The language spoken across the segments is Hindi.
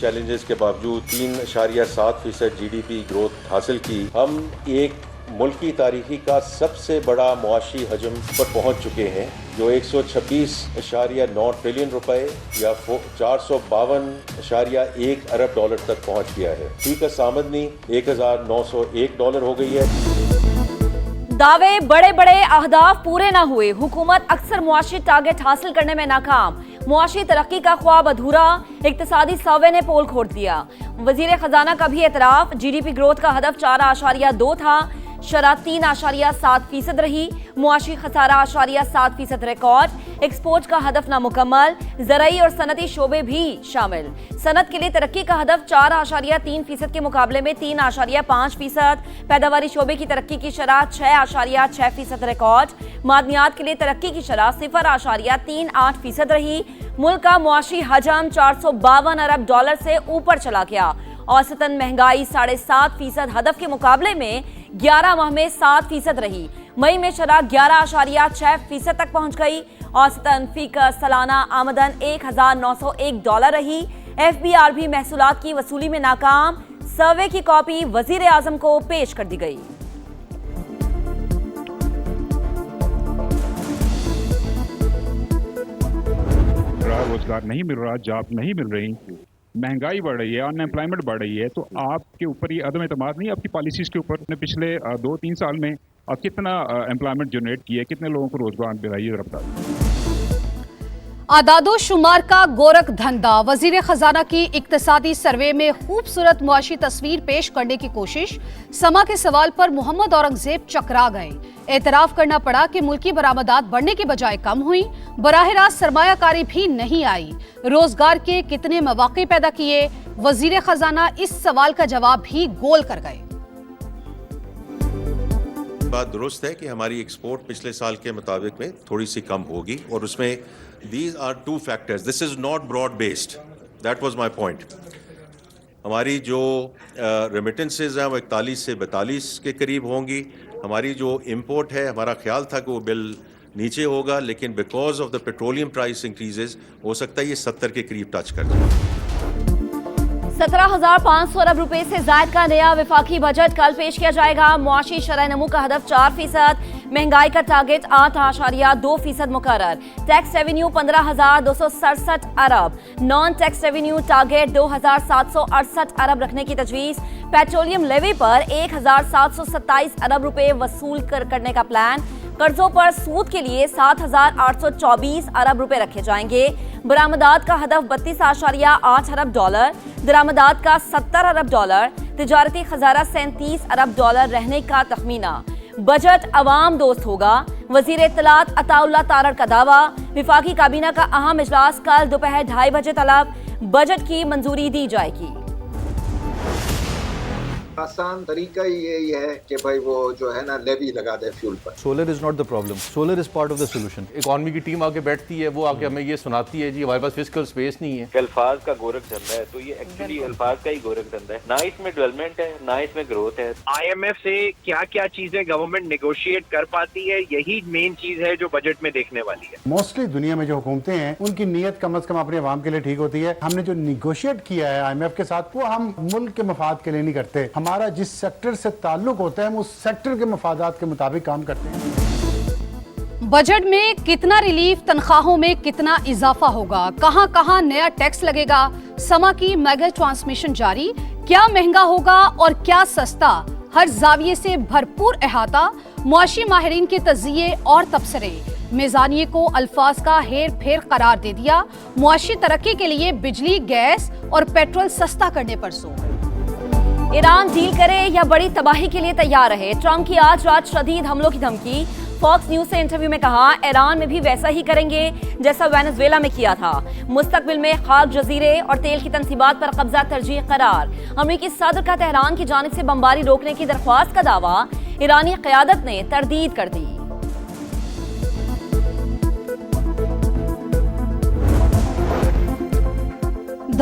चैलेंजेस के बावजूद 3.7% GDP ग्रोथ हासिल की। हम एक मुल्क की तारीखी का सबसे बड़ा मुआशी हजम पर पहुंच चुके हैं, जो 126.9 ट्रिलियन रुपए या 452.1 अरब डॉलर तक पहुंच गया है। फी का आमदनी $1,901 हो गई है। दावे बड़े बड़े अहदाफ पूरे न हुए, हुकूमत अक्सर मुआशी टारगेट हासिल करने में नाकाम, मुआशी तरक्की का ख्वाब अधूरा, इक्तिसादी सर्वे ने पोल खोल दिया। वजीर खजाना का भी एतराफ, GDP ग्रोथ का हदफ 4.2 था, शरह 3.7% रही, मुआशी खसारा 8.7% रिकॉर्ड, एक्सपोर्ट का हदफ नामुकम्मल, ज़राई और सनती शोबे भी शामिल। सनत के लिए तरक्की का हदफ 4.3% के मुकाबले में 3.5%, पैदावारी शोबे की तरक्की की शरह 6.6% रिकॉर्ड, मादनियात के लिए तरक्की की शरह 0.38% रही। मुल्क का मुआशी हजम 452 अरब डॉलर से ऊपर चला गया। औसतन महंगाई 7.5% हदफ के मुकाबले में 11 माह में 7% रही। मई में शरह 11.6% तक पहुंच गई। औसतन फीका सालाना आमदन $1,901 रही। FBR भी महसूलात की वसूली में नाकाम। सर्वे की कॉपी वजीर आजम को पेश कर दी गई। रोजगार नहीं मिल रहा, जॉब नहीं मिल रही, महंगाई बढ़ रही है, अनएम्प्लॉयमेंट बढ़ रही है, तो आपके ऊपर ये अदम एतमाद नहीं आपकी पॉलिसीज के ऊपर? ने पिछले 2-3 साल में कितना एम्प्लॉयमेंट जनरेट किया है, कितने लोगों को रोजगार दिलाइए जरा बताइए। आदादो शुमार का गोरख धंधा, वजीर खजाना की इक्तिसादी सर्वे में खूबसूरत मुआशी तस्वीर पेश करने की कोशिश। समा के सवाल पर मोहम्मद औरंगजेब चकरा गए। एतराफ करना पड़ा कि मुल्की बरामदात बढ़ने की बजाय कम हुई, बराह रास्त सरमायाकारी भी नहीं आई। रोजगार के कितने मौके पैदा किए, वजीर खजाना इस सवाल का जवाब भी गोल कर गए। बात दुरुस्त है कि हमारी एक्सपोर्ट पिछले साल के मुताबिक में थोड़ी सी कम होगी, और उसमें these are two factors. This is not broad based. That was my point. हमारी जो रेमिटेंसेज हैं वो 41 से 42 के करीब होंगी। हमारी जो इंपोर्ट है, हमारा ख्याल था कि वो बिल नीचे होगा, लेकिन because of the petroleum price increases हो सकता है ये 70 के करीब टच कर जाए। 17,500 अरब रुपए से जायद का नया विफाकी बजट कल पेश किया जाएगा। मुआशी शरह नमू का हदफ 4%, महंगाई का टारगेट 8.2% मुकर्रर। टैक्स रेवेन्यू 15,267 अरब, नॉन टैक्स रेवेन्यू टारगेट 2,768 अरब रखने की तजवीज़। पेट्रोलियम लेवी पर 1,727 अरब रुपए वसूल करने का प्लान। कर्जों पर सूद के लिए 7,824 अरब रुपए रखे जाएंगे। बरामदात का हदफ 32.8 अरब डॉलर, दरामदात का 70 अरब डॉलर, तिजारती खजाना 37 अरब डॉलर रहने का तखमीना। बजट अवाम दोस्त होगा, वजीर इत्तलात अताउल्लाह तारड़ का दावा। विफाकी काबीना का अहम इजलास कल दोपहर 2:30 बजे तलब, बजट की मंजूरी दी जाएगी। आसान तरीका ही यही है कि भाई वो जो है ना लेवी लगा दे फ्यूल पर। Solar is not the problem, solar is part of the solution. Economy की टीम आके बैठती है, वो आके हमें ये सुनाती है जी हमारे पास फिजिकल स्पेस नहीं है। अल्फाज का गोरख धंधा है, तो ये एक्चुअली अल्फाज का ही गोरख धंधा है, ना इसमें डेवलपमेंट है ना इसमें ग्रोथ है। IMF से क्या क्या चीजें गवर्नमेंट नेगोशिएट कर पाती है, यही मेन चीज है जो बजट में देखने वाली है। मोस्टली दुनिया में जो हुकूमतें हैं उनकी नीयत कम से कम अपने अवाम के लिए ठीक होती है। हमने जो निगोशिएट किया है IMF के साथ, वो हम मुल्क के मफाद के लिए नहीं करते। हमारा जिस सेक्टर से ताल्लुक होता है हम उस सेक्टर के मफादात के मुताबिक काम करते हैं। बजट में कितना रिलीफ, तनख्वाहों में कितना इजाफा होगा, कहां कहां नया टैक्स लगेगा, समा की मेगा ट्रांसमिशन जारी, क्या महंगा होगा और क्या सस्ता, हर जाविये से भरपूर अहाता, मुआशी माहिरीन के तजिए और तबसरे। मेजानिये को अल्फाज का हेर फेर करार दे दिया। मुआशी तरक्की के लिए बिजली, गैस और पेट्रोल सस्ता करने पर जोर। ईरान डील करे या बड़ी तबाही के लिए तैयार रहे, ट्रंप की आज रात शदीद हमलों की धमकी। फॉक्स न्यूज से इंटरव्यू में कहा ईरान में भी वैसा ही करेंगे जैसा वेनेजुएला में किया था। मुस्तकबिल में खाक जजीरे और तेल की तनसीबात पर कब्जा तरजीह करार। अमरीकी सदर का तेहरान की जानिब से बमबारी रोकने की दरख्वास्त का दावा ईरानी क़यादत ने तरदीद कर दी।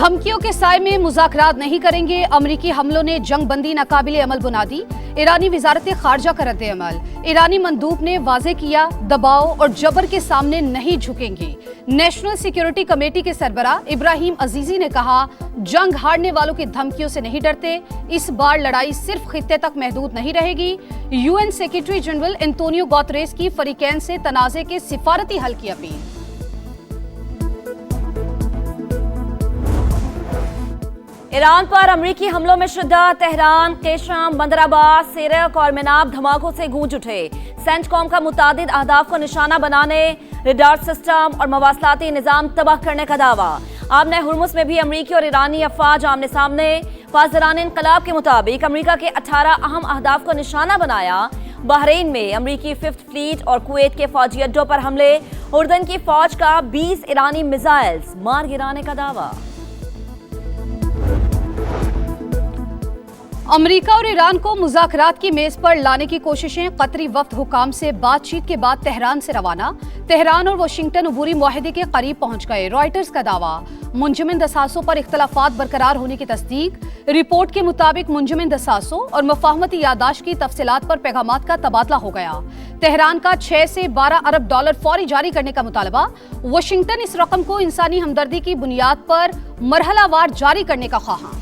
धमकियों के साए में मुज़ाकरात नहीं करेंगे, अमरीकी हमलों ने जंग बंदी नाकाबिले अमल बना दी। ईरानी वजारत खारजा का रद्द अमल। ईरानी मंदूब ने वाजे किया, दबाव और जबर के सामने नहीं झुकेंगे। नेशनल सिक्योरिटी कमेटी के सरबराह इब्राहिम अजीजी ने कहा, जंग हारने वालों की धमकियों से नहीं डरते। इस बार लड़ाई सिर्फ खित्ते तक महदूद नहीं रहेगी। UN secretary general Antonio Guterres की फरीकैन से तनाज़े के सिफारती हल की अपील। ईरान पर अमरीकी हमलों में शिद्दत। तेहरान, केशम, बंदराबाद, सेरक और मिनाब धमाकों से गूंज उठे। सेंटकॉम का मुतादिद अहदाफ को निशाना बनाने, रडार सिस्टम और मवासलाती निजाम तबाह करने का दावा। आमने हुर्मुस में भी अमरीकी और ईरानी अफवाज आमने सामने। फाजरान इनकलाब के मुताबिक अमरीका के 18 अहम अहदाफ को निशाना बनाया। बहरीन में अमरीकी 5th फ्लीट और कुवैत के फौजी अड्डों पर हमले। उर्दन की फौज का 20 ईरानी मिसाइल्स मार गिराने का दावा। अमेरिका और ईरान को मुज़ाकरात की मेज पर लाने की कोशिशें। कतरी वफ्द हुकाम से बातचीत के बाद तेहरान से रवाना। तेहरान और वाशिंगटन अबूरी मुआहदे के करीब पहुंच गए। रॉयटर्स का दावा, मुंजमिन दसासों पर इख्तलाफात बरकरार होने की तस्दीक। रिपोर्ट के मुताबिक मुंजमिन दसासों और मफाहमती यादाश्त की तफसीलात पर पैगामात का तबादला हो गया। तेहरान का 6 से 12 अरब डॉलर फौरी जारी करने का मुतालबा। वाशिंगटन इस रकम को इंसानी हमदर्दी की बुनियाद पर मरहलावार जारी करने का ख्वाहां।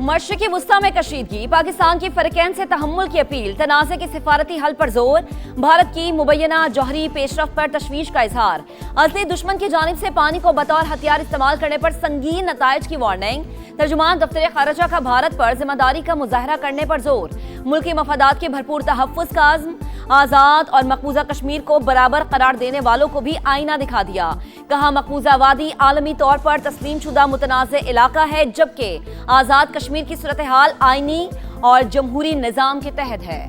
मशरिकी वुस्ता में कशीदगी। पाकिस्तान की फरकैन से तहम्मुल की अपील। तनाज़े के सिफारती हल पर जोर। भारत की मुबैना जौहरी पेशरफ पर तशवीश का इजहार। असली दुश्मन की जानिब से पानी को बतौर हथियार इस्तेमाल करने पर संगीन नताइज की वार्निंग। तर्जुमान दफ्तर खारजा का भारत पर जिम्मेदारी का मुजाहरा करने पर जोर। मुल्की मफादात के भरपूर तहफ़्फ़ुज़ का अज़्म। आज़ाद और मकबूजा कश्मीर को बराबर करार देने वालों को भी आईना दिखा दिया। कहा, मकबूजा वादी आलमी तौर पर तस्लीम शुदा मुतनाज़े इलाका है, जबकि आज़ाद कश्मीर की सूरत हाल आईनी और जमहूरी निज़ाम के तहत है।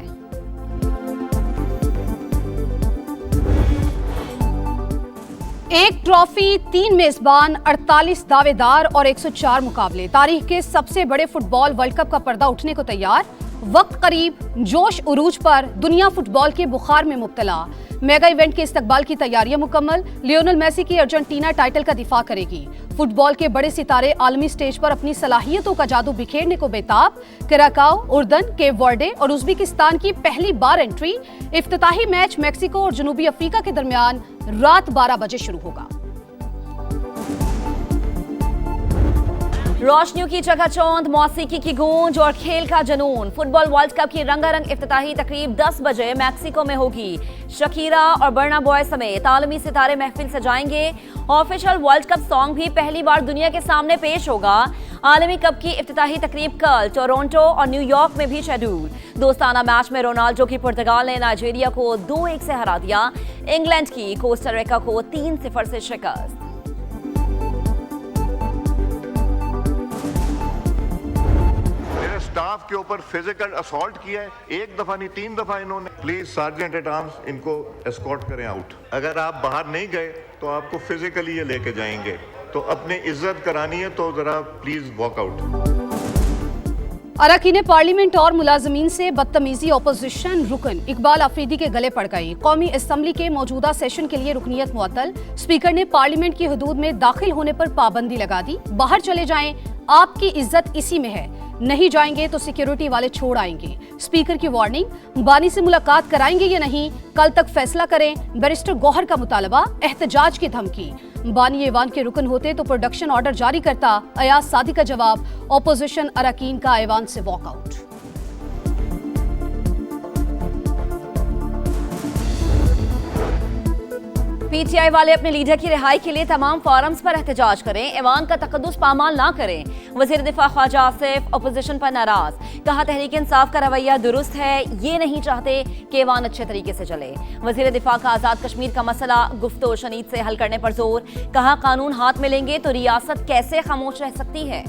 एक ट्रॉफी, 3 मेजबान, 48 दावेदार और 104 मुकाबले। तारीख के सबसे बड़े फुटबॉल वर्ल्ड कप का पर्दा उठने को तैयार। वक्त करीब, जोश उरूज पर, दुनिया फुटबॉल के बुखार में मुब्तला। मेगा इवेंट के इस्तकबाल की तैयारियां मुकम्मल। लियोनेल मेसी की अर्जेंटीना टाइटल का दिफा करेगी। फुटबॉल के बड़े सितारे आलमी स्टेज पर अपनी सलाहियतों का जादू बिखेरने को बेताब। कराकाओ, उर्दन, केप वर्डे और उज़्बेकिस्तान की पहली बार एंट्री। इफ्तिताही मैच मैक्सिको और जनूबी अफ्रीका के दरमियान रात 12 बजे शुरू होगा। रोशनियों की चकाचौंध, मौसीकी की गूंज और खेल का जुनून। फुटबॉल वर्ल्ड कप की रंगारंग इफ्तिताही तकरीब 10 बजे मैक्सिको में होगी। शकीरा और बर्ना बॉय समेत आलमी सितारे महफिल सजाएंगे। ऑफिशियल वर्ल्ड कप सॉन्ग भी पहली बार दुनिया के सामने पेश होगा। आलमी कप की इफ्तिताही तकरीब कल टोरंटो और न्यूयॉर्क में भी शेड्यूल। दोस्ताना मैच में रोनाल्डो की पुर्तगाल ने नाइजीरिया को 2-1 से हरा दिया। इंग्लैंड की कोस्टारिका को 3-0 से शिकस्त। स्टाफ के ऊपर फिजिकल असॉल्ट किया है, 1 दफा नहीं 3 दफा इन्होंने। प्लीज सार्जेंट एट आर्म्स इनको एस्कॉर्ट करें आउट। अगर आप बाहर नहीं गए तो आपको फिजिकली ये लेके जाएंगे। तो अपनी इज्जत करानी है तो जरा प्लीज वॉक आउट। अरकान पार्लियामेंट और मुलाजमीन से बदतमीजी। ऑपोजिशन रुकन इकबाल आफरीदी के गले पड़ गई। कौमी असम्बली के मौजूदा सेशन के लिए रुकनीत मुअत्तल। स्पीकर ने पार्लियामेंट की हदूद में दाखिल होने पर पाबंदी लगा दी। बाहर चले जाएं, आपकी इज्जत इसी में है। नहीं जाएंगे तो सिक्योरिटी वाले छोड़ आएंगे। स्पीकर की वार्निंग। बानी से मुलाकात कराएंगे या नहीं, कल तक फैसला करें। बैरिस्टर गौहर का मुतालबा। एहतजाज की धमकी। बानी ऐवान के रुकन होते तो प्रोडक्शन ऑर्डर जारी करता। अयाज सादी का जवाब। ऑपोजिशन अरकान का ऐवान से वॉकआउट। पीटीआई वाले अपने लीडर की रिहाई के लिए तमाम फोरम्स पर एहतजाज करें। ऐवान का तकद्दुस पामाल ना करें। वजीर दिफा ख्वाजा आसिफ अपोजिशन पर नाराज। कहा, तहरीक इंसाफ का रवैया दुरुस्त है, ये नहीं चाहते कि ऐवान अच्छे तरीके से चले। वजीर दिफा का आजाद कश्मीर का मसला गुफ्तो शनीद से हल करने पर जोर। कहा, कानून हाथ में लेंगे तो रियासत कैसे खामोश रह सकती है।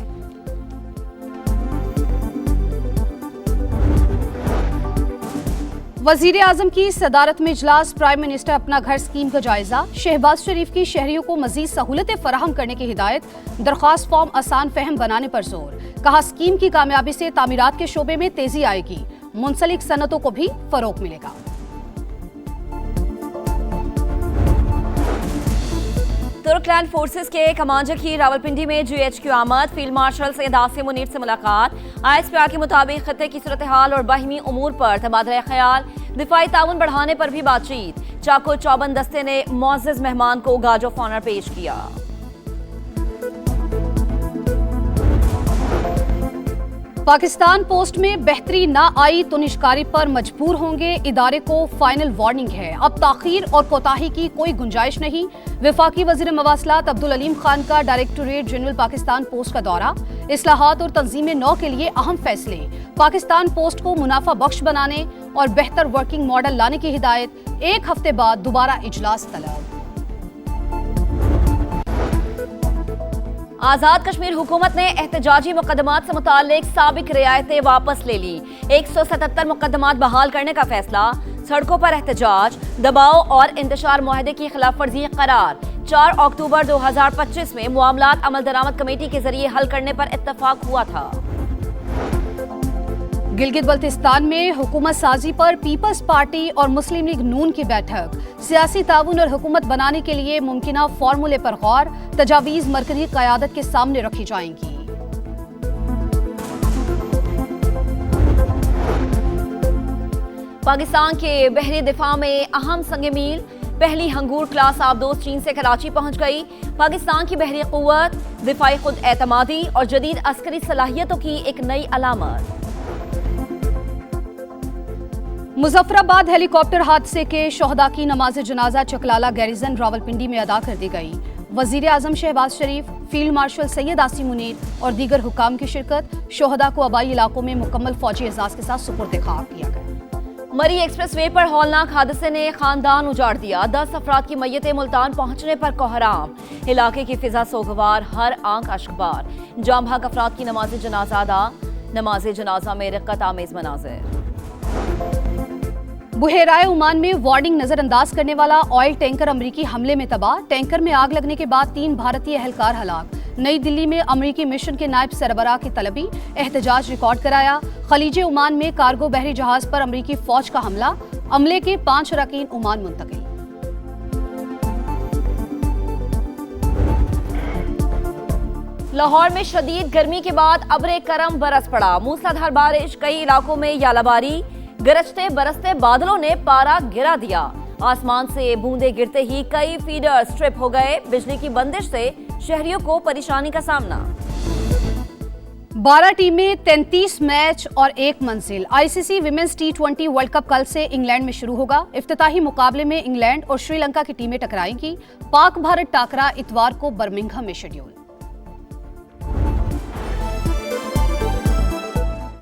वजीर आजम की सदारत में इजलास। प्राइम मिनिस्टर अपना घर स्कीम का जायजा। शहबाज शरीफ की शहरियों को मजीद सहूलतें फराहम करने की हिदायत। दरख्वास्त फॉर्म आसान फहम बनाने पर जोर। कहा, स्कीम की कामयाबी से तामीरात के शोबे में तेजी आएगी। मुंसलिक सनतों को भी फरोग मिलेगा। तुर्कलैंड फोर्सेस के कमांडर की रावलपिंडी में GHQ आमद। फील्ड मार्शल सैयद आसिम मुनीर से मुलाकात। ISPR के मुताबिक खत्ते की सूरत हाल और बाहिमी उमूर पर तबादला ख्याल, दिफाई ताउन बढ़ाने पर भी बातचीत। चाको चौबंद दस्ते ने मुअज़्ज़ज़ मेहमान को गार्ड ऑफ ऑनर पेश किया। पाकिस्तान पोस्ट में बेहतरी ना आई तो निष्कारी पर मजबूर होंगे, इदारे को फाइनल वार्निंग है। अब ताखीर और कोताही की कोई गुंजाइश नहीं। वफाकी वजीर मवासलात अब्दुल अलीम खान का डायरेक्टोरेट जनरल पाकिस्तान पोस्ट का दौरा। इस्लाहात और तंजीम नौ के लिए अहम फैसले। पाकिस्तान पोस्ट को मुनाफा बख्श बनाने और बेहतर वर्किंग मॉडल लाने की हिदायत। 1 हफ्ते बाद दोबारा इजलास तलब। आजाद कश्मीर हुकूमत ने एहतजाजी मुकदमात से मुताल्लिक साबिक रियायतें वापस ले ली। 177 मुकदमात बहाल करने का फैसला। सड़कों पर एहतजाज, दबाव और इंतशार मुआहदे की खिलाफ वर्जी करार। 4 अक्टूबर 2025 में मामलात अमल दरामद कमेटी के जरिए हल करने पर इत्तफाक हुआ था। गिलगित बल्तिस्तान में हुकूमत साजी पर पीपल्स पार्टी और मुस्लिम लीग नून की बैठक। सियासी ताउन और हुकूमत बनाने के लिए मुमकिना फार्मूले पर गौर। तजावीज मरकजी क़यादत के सामने रखी जाएंगी। पाकिस्तान के बहरी दिफा में अहम संग मील। पहली हंगूर क्लास आबदोज चीन से कराची पहुंच गई। पाकिस्तान की बहरी क़ुव्वत, दिफाई खुद एतमादी और जदीद अस्करी सलाहियतों की एक नई अलामत। मुजफ्फराबाद हेलीकॉप्टर हादसे के शोहदा की नमाज जनाजा चकलाला गैरिजन रावलपिंडी में अदा कर दी गई। वजीर आजम शहबाज शरीफ, फील्ड मार्शल सैयद आसिम मुनीर और दीगर हुकाम की शिरकत। शोहदा को आबाई इलाकों में मुकम्मल फौजी एजाज के साथ सुपुर्द खाक किया गया। मरी एक्सप्रेस वे पर हौलनाक हादसे ने खानदान उजाड़ दिया। 10 अफराद की मैयतें मुल्तान पहुंचने पर कोहराम। इलाके की फिजा सोगवार, हर आंख अश्कबार। जाम भाग अफराद की नमाज जनाजा अदा। नमाज जनाजा में रिक्कत आमेज मनाजिर। बुहेराए ओमान में वार्निंग नजरअंदाज करने वाला ऑयल टैंकर अमरीकी हमले में तबाह। टैंकर में आग लगने के बाद 3 भारतीय एहलकार हलाक। नई दिल्ली में अमरीकी मिशन के नायब सरबराह की तलबी। एहतजाज रिकॉर्ड कराया। खलीजे ओमान में कार्गो बहरी जहाज पर अमरीकी फौज का हमला। अमले के 5 अरकान ओमान मुंतकिल। लाहौर में शदीद गर्मी के बाद अब्रे करम बरस पड़ा। मूसलाधार बारिश, कई इलाकों में यालाबारी। गरजते बरसते बादलों ने पारा गिरा दिया। आसमान से बूंदे गिरते ही कई फीडर स्ट्रिप हो गए। बिजली की बंदिश से शहरियों को परेशानी का सामना। 12 टीमें, 33 मैच और 1 मंजिल। ICC women's T20 world cup कल से इंग्लैंड में शुरू होगा। इफ्तिताही मुकाबले में इंग्लैंड और श्रीलंका की टीमें टकराएंगी। पाक भारत टाकरा इतवार को बर्मिंघम में शेड्यूल।